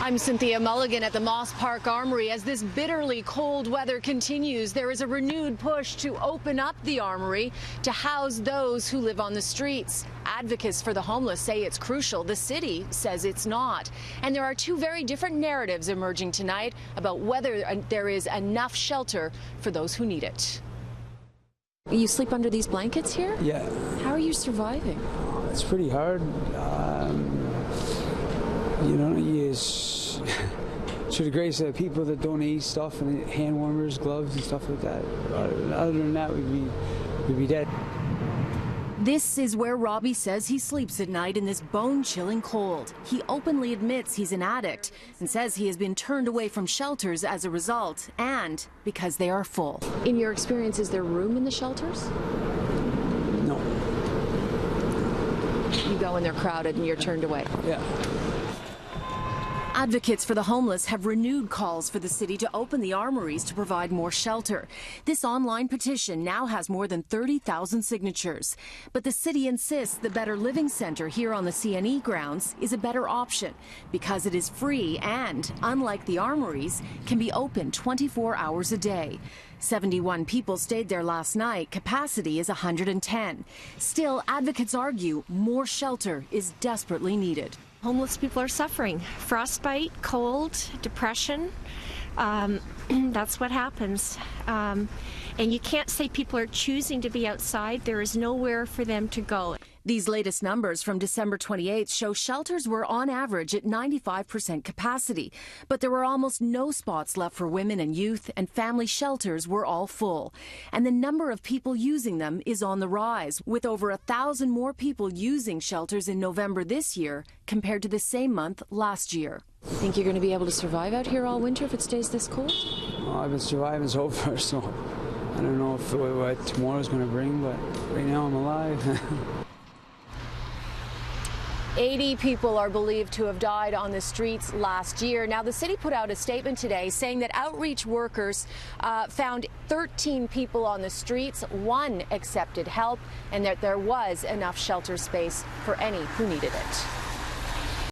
I'm Cynthia Mulligan at the Moss Park Armory. As this bitterly cold weather continues, there is a renewed push to open up the armory to house those who live on the streets. Advocates for the homeless say it's crucial. The city says it's not. And there are two very different narratives emerging tonight about whether there is enough shelter for those who need it. You sleep under these blankets here? Yeah. How are you surviving? It's pretty hard. You know, to the grace of people that donate stuff and hand warmers, gloves and stuff like that. Other than that, we'd be dead. This is where Robbie says he sleeps at night in this bone-chilling cold. He openly admits he's an addict and says he has been turned away from shelters as a result, and because they are full. In your experience, is there room in the shelters? No. You go and they're crowded and you're turned away? Yeah. Advocates for the homeless have renewed calls for the city to open the armories to provide more shelter. This online petition now has more than 30,000 signatures. But the city insists the Better Living Centre here on the CNE grounds is a better option because it is free and, unlike the armories, can be open 24 hours a day. 71 people stayed there last night. Capacity is 110. Still, advocates argue more shelter is desperately needed. Homeless people are suffering. Frostbite, cold, depression. That's what happens. And you can't say people are choosing to be outside. There is nowhere for them to go. These latest numbers from December 28th show shelters were on average at 95% capacity, but there were almost no spots left for women and youth, and family shelters were all full. And the number of people using them is on the rise, with over 1,000 more people using shelters in November this year compared to the same month last year. Think you're going to be able to survive out here all winter if it stays this cold? Well, I've been surviving so far, so I don't know what tomorrow's going to bring, but right now I'm alive. 80 people are believed to have died on the streets last year. Now, the city put out a statement today saying that outreach workers found 13 people on the streets, 1 accepted help, and that there was enough shelter space for any who needed it.